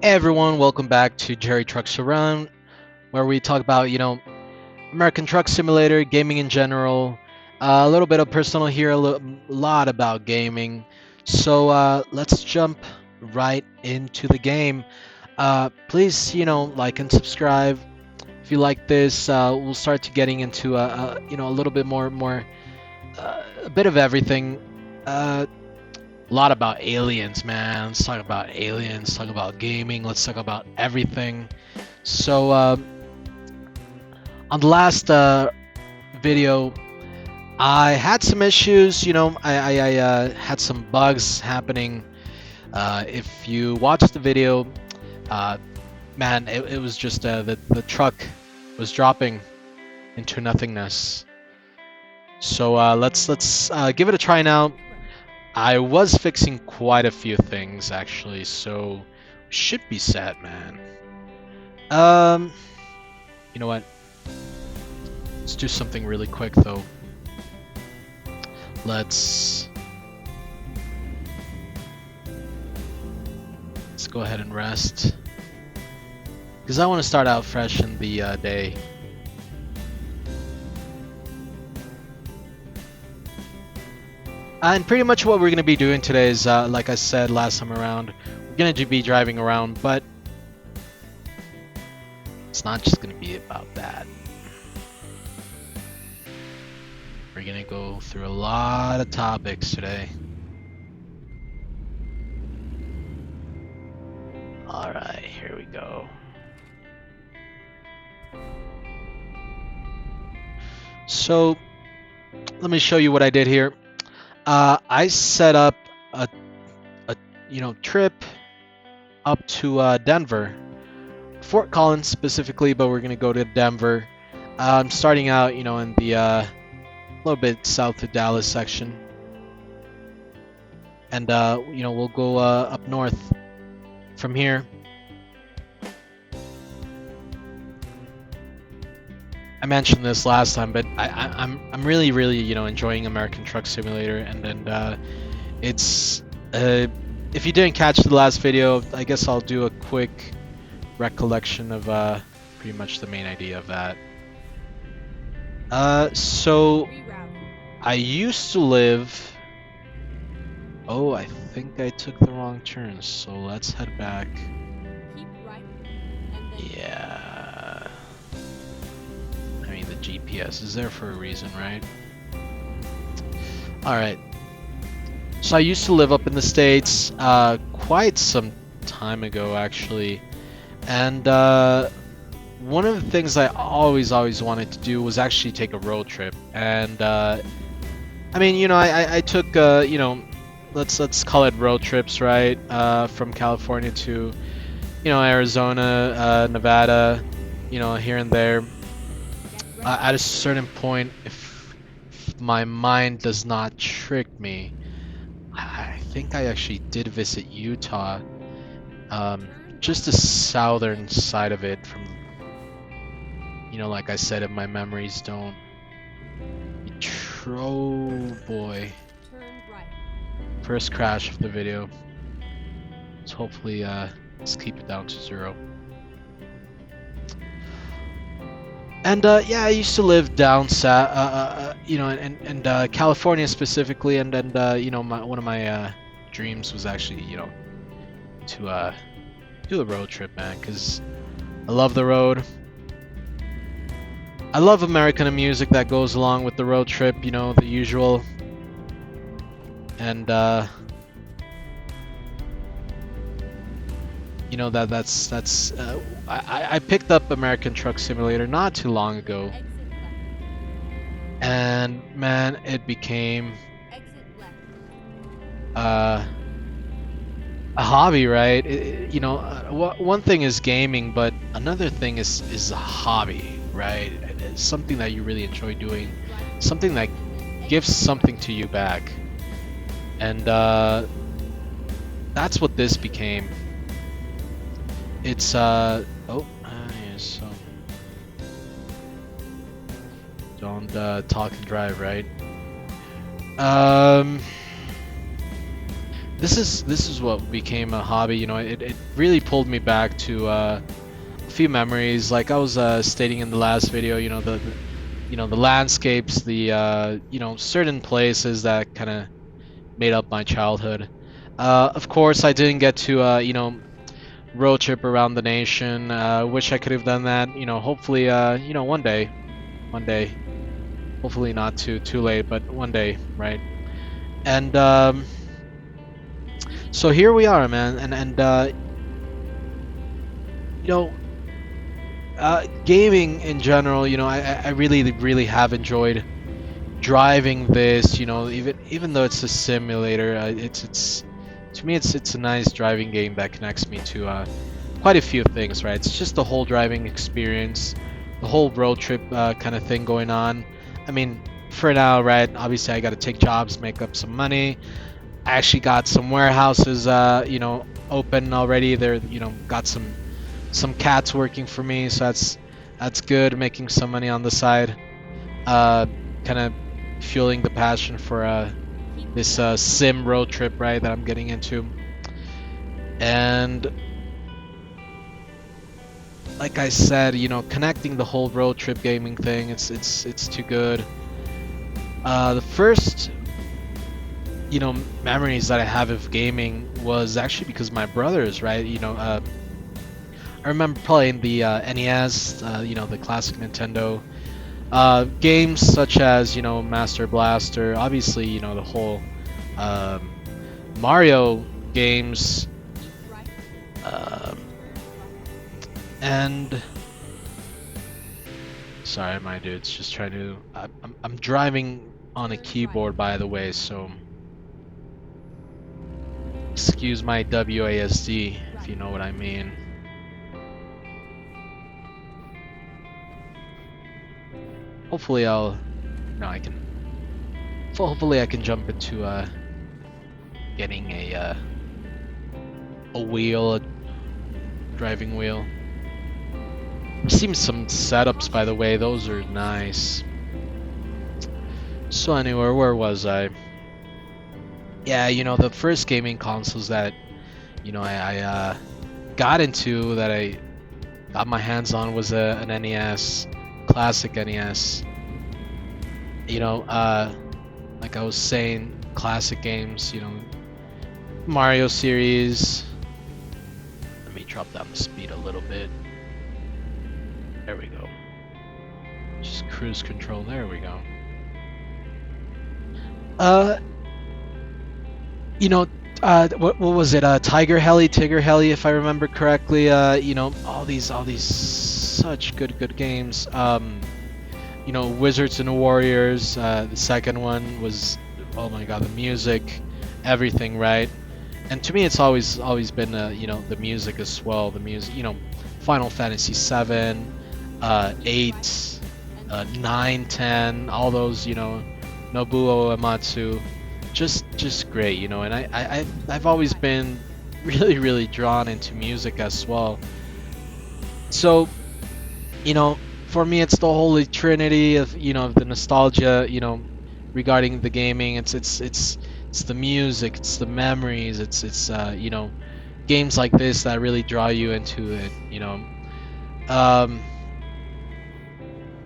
Hey everyone, welcome back to Jerry Trucks Around, where we talk about, American Truck Simulator, gaming in general, a little bit of personal here, lot about gaming. So let's jump right into the game. Please, like and subscribe if you like this. We'll start to getting into a little bit more, a bit of everything. A lot about aliens, man. Let's talk about aliens, talk about gaming, let's talk about everything. So, on the last video, I had some issues, I had some bugs happening. If you watched the video, uh, man, it was just the truck was dropping into nothingness. So let's give it a try now. I was fixing quite a few things actually, so should be set, man. Um, you know what? Let's do something really quick though. Let's go ahead and rest, because I want to start out fresh in the day. And pretty much what we're going to be doing today is, like I said last time around, we're going to be driving around, but it's not just going to be about that. We're going to go through a lot of topics today. Alright, here we go. So, let me show you what I did here. I set up a trip up to Denver, Fort Collins specifically, but we're gonna go to Denver. I'm starting out, in the little bit south of Dallas section, and we'll go up north from here. I mentioned this last time, but I'm really enjoying American Truck Simulator, and it's if you didn't catch the last video, I guess I'll do a quick recollection of pretty much the main idea of that. So I used to live. Oh, I think I took the wrong turn, so let's head back. Yeah. The GPS is there for a reason, right? Alright. So I used to live up in the States quite some time ago, actually. And one of the things I always wanted to do was actually take a road trip. And I took, let's call it road trips, right? From California to, Arizona, Nevada, here and there. At a certain point, if my mind does not trick me, I think I actually did visit Utah, just the southern side of it. From, like I said, if my memories don't. Oh boy! First crash of the video. So hopefully, let's keep it down to 0. And yeah, I used to live down south, in California specifically, and one of my dreams was actually, to do a road trip, man, because I love the road. I love American music that goes along with the road trip, the usual. And that's I picked up American Truck Simulator not too long ago, and man, it became a hobby, right? One thing is gaming, but another thing is a hobby, right? It's something that you really enjoy doing, something that gives something to you back, and that's what this became. It's yes, so don't talk and drive, right? this is what became a hobby. It really pulled me back to a few memories. Like I was stating in the last video, the landscapes, the certain places that kind of made up my childhood. Of course, I didn't get to road trip around the nation. Wish I could have done that. Hopefully, one day. Hopefully not too late, but one day, right? And so here we are, man. And you know, gaming in general. I really have enjoyed driving this. Even though it's a simulator, it's to me it's a nice driving game that connects me to quite a few things, right? It's just the whole driving experience, the whole road trip kind of thing going on. I mean, for now, right? Obviously, I got to take jobs, make up some money. I actually got some warehouses, open already. They're, got some cats working for me, so that's good. Making some money on the side, uh, kind of fueling the passion for this sim road trip, right? That I'm getting into, and like I said, connecting the whole road trip gaming thing, it's too good. The first, memories that I have of gaming was actually because my brothers, right? I remember playing the NES, the classic Nintendo games such as, Master Blaster, obviously, the whole um, Mario games, um, and sorry, my dude's just trying to. I'm driving on a keyboard, by the way, so excuse my WASD if you know what I mean. Hopefully I'll. No, I can. Hopefully I can jump into getting a wheel, a driving wheel. I've seen some setups, by the way. Those are nice. So anyway, where was I? Yeah, the first gaming consoles that I got into, that I got my hands on, was an NES, classic NES. Like I was saying, classic games. Mario series. Let me drop down the speed a little bit. There we go. Just cruise control. There we go. Uh, what was it? Tiger Heli, if I remember correctly. All these such good games. Wizards and Warriors. The second one was, oh my God, the music, everything, right? And to me, it's always been, the music as well. The music, Final Fantasy 7, 8, 9, 10, all those, Nobuo Uematsu, just great, And I've always been really drawn into music as well. So, for me, it's the holy trinity of the nostalgia, regarding the gaming. It's the music, it's the memories, it's games like this that really draw you into it. Um,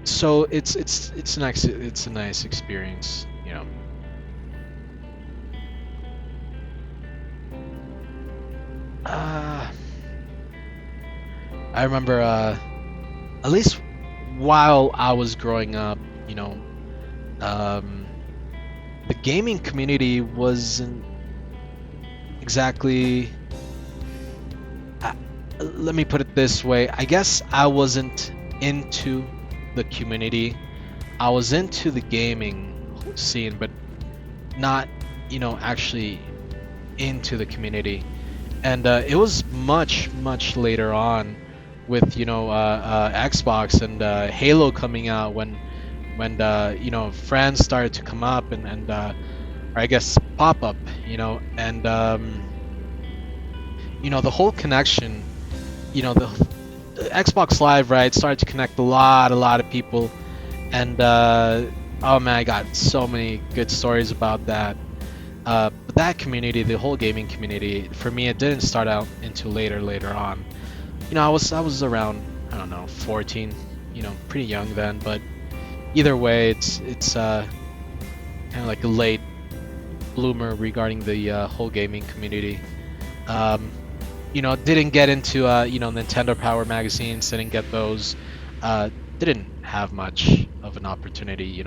so it's a nice experience. Uh, I remember at least while I was growing up, um, the gaming community wasn't exactly. Uh, Let me put it this way. I guess I wasn't into the community. I was into the gaming scene, but not, actually into the community. And it was much later on with Xbox and Halo coming out, when friends started to come up and or I guess pop up, and the whole connection, the Xbox Live, right, started to connect a lot of people, and oh man, I got so many good stories about that. But that community, the whole gaming community, for me, it didn't start out until later on. I was around, I don't know, 14, pretty young then, but either way, it's kind of like a late bloomer regarding the whole gaming community. Um, didn't get into Nintendo Power magazines, didn't get those. Uh, didn't have much of an opportunity,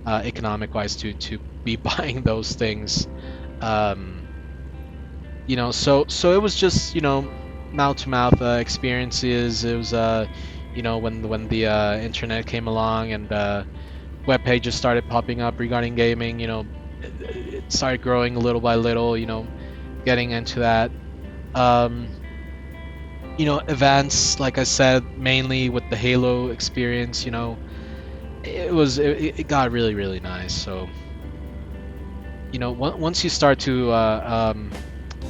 economic wise to be buying those things. Um, so it was just mouth to mouth experiences. It was when the internet came along and web pages started popping up regarding gaming. It started growing little by little. Getting into that. Um, Events, like I said, mainly with the Halo experience. It got really really nice. So once you start to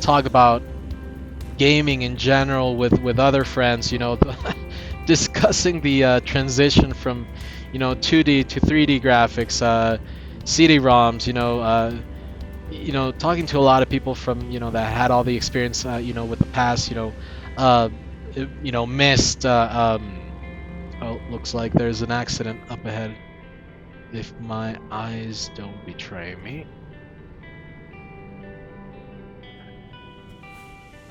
talk about gaming in general with other friends, discussing the transition from 2D to 3D graphics, CD-ROMs, talking to a lot of people from that had all the experience, with the past, uh, missed. Oh, looks like there's an accident up ahead. If my eyes don't betray me.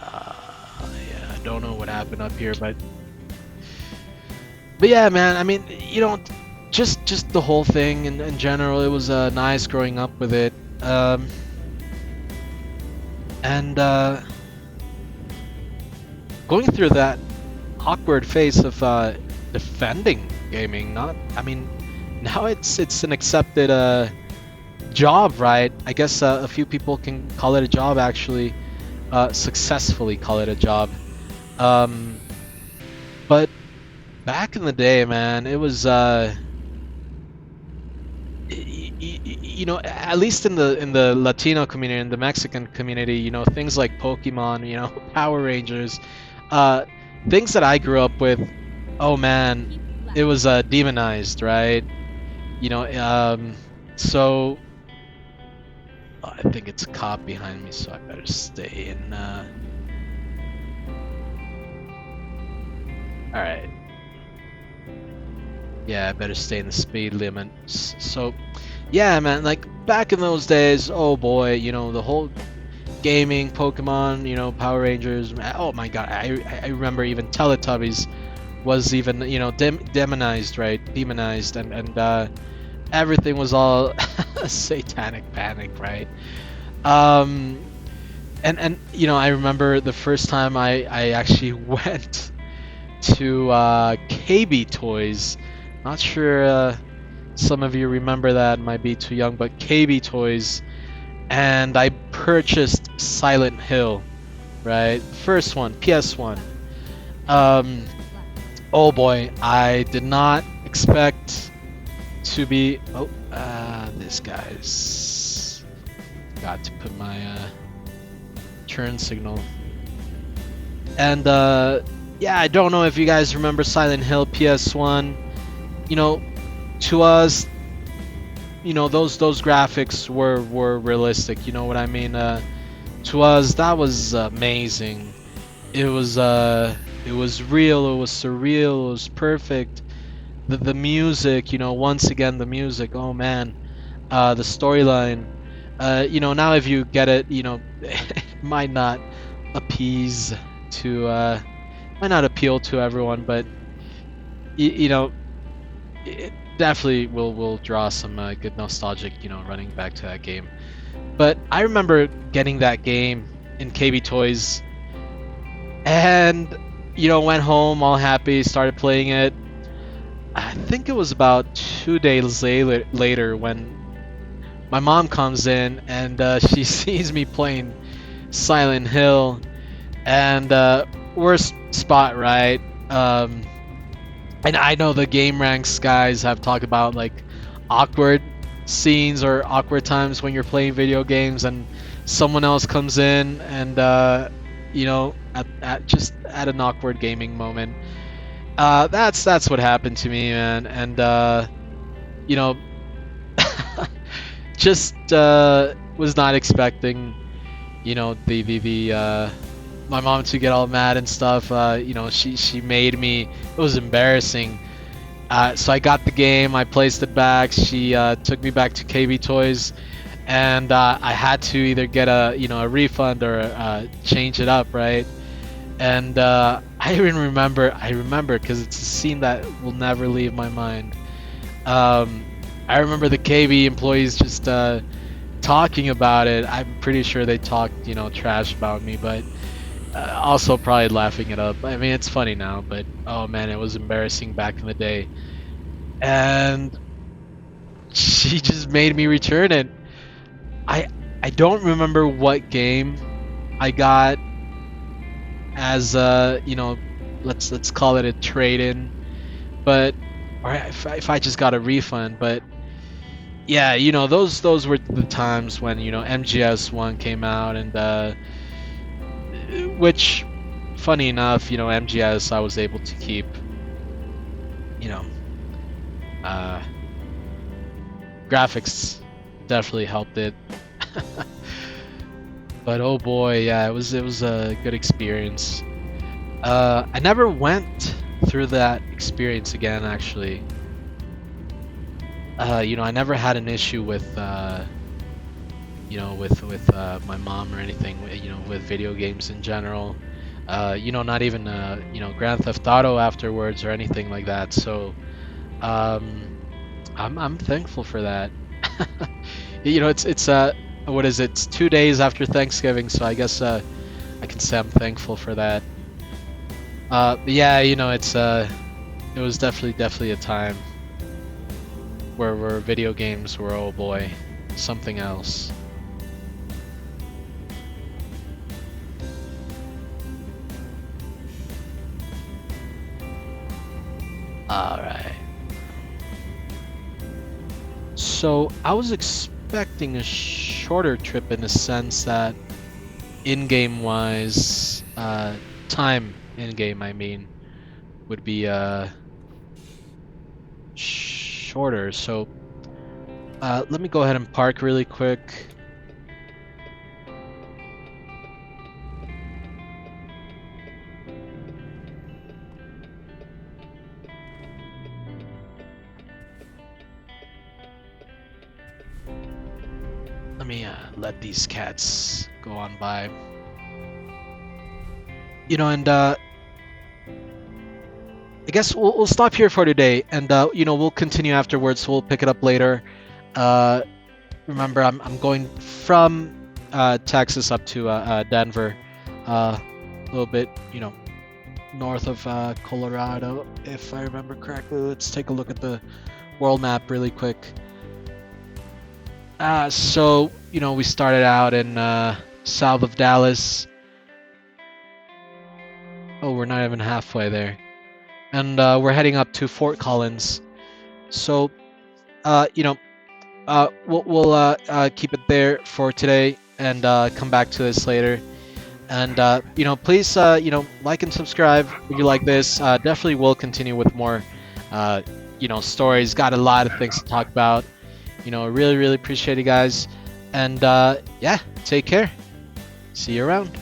Yeah, I don't know what happened up here, but yeah, man. I mean, just the whole thing in general. It was nice growing up with it, and going through that awkward phase of defending gaming. Not, I mean, now it's an accepted job, right? I guess a few people can call it a job actually. Successfully call it a job. But back in the day, man, it was at least in the Latino community, in the Mexican community, things like Pokemon, Power Rangers, uh, things that I grew up with. Oh man, it was demonized, right? You know, so I think it's a cop behind me, so I better stay in. All right. Yeah, I better stay in the speed limit. So, yeah, man, like back in those days, oh boy, the whole gaming, Pokemon, Power Rangers. Oh my God, I remember even Teletubbies was even demonized, right? Demonized, and everything was all satanic panic, right? Um, and I remember the first time I actually went to KB Toys. Not sure some of you remember that, might be too young, but KB Toys, and I purchased Silent Hill, right? First one, PS1. Um, oh boy, I did not expect to be. Oh, this guy's got to put my turn signal. And yeah, I don't know if you guys remember Silent Hill PS1. To us, those graphics were realistic. You know what I mean? To us, that was amazing. It was real. It was surreal. It was perfect. The music, once again the music. Oh man, the storyline. Now if you get it, it might not appease to might not appeal to everyone, but it definitely will draw some good nostalgic, running back to that game. But I remember getting that game in KB Toys, and went home all happy, started playing it. I think it was about 2 days later when my mom comes in and she sees me playing Silent Hill, and worst spot, right? And I know the Game Ranks guys have talked about like awkward scenes or awkward times when you're playing video games and someone else comes in and just at an awkward gaming moment. That's what happened to me, man. And you know, just was not expecting, the my mom to get all mad and stuff. She made me. It was embarrassing. So I got the game. I placed it back. She took me back to KB Toys, and I had to either get a refund or change it up, right? And I even remember. I remember because it's a scene that will never leave my mind. Um, I remember the KB employees just talking about it. I'm pretty sure they talked, trash about me, but also probably laughing it up. I mean, it's funny now, but oh man, it was embarrassing back in the day. And she just made me return it. I I don't remember what game I got as let's call it a trade-in, but or if I just got a refund, but yeah, those were the times when MGS one came out, and which, funny enough, MGS I was able to keep, you know, uh, graphics definitely helped it. But oh boy, yeah, it was a good experience. I never went through that experience again, actually. I never had an issue with with my mom or anything, with video games in general. Not even Grand Theft Auto afterwards or anything like that. So um, I'm thankful for that. It's what is it? It's 2 days after Thanksgiving, so I guess I can say I'm thankful for that. But yeah, it was definitely a time where video games were, oh boy, something else. All right. So I was expecting a shorter trip in the sense that in-game wise, time in-game, I mean, would be shorter. So let me go ahead and park really quick. Let me let these cats go on by. And I guess we'll stop here for today, and we'll continue afterwards. So we'll pick it up later. Uh, Remember, I'm going from Texas up to Denver, a little bit, north of Colorado, if I remember correctly. Let's take a look at the world map really quick. So we started out in south of Dallas. Oh, we're not even halfway there, and we're heading up to Fort Collins. So, we'll keep it there for today, and come back to this later. And please, like and subscribe if you like this. Definitely will continue with more, stories. Got a lot of things to talk about. Really, really appreciate you guys. And yeah, take care. See you around.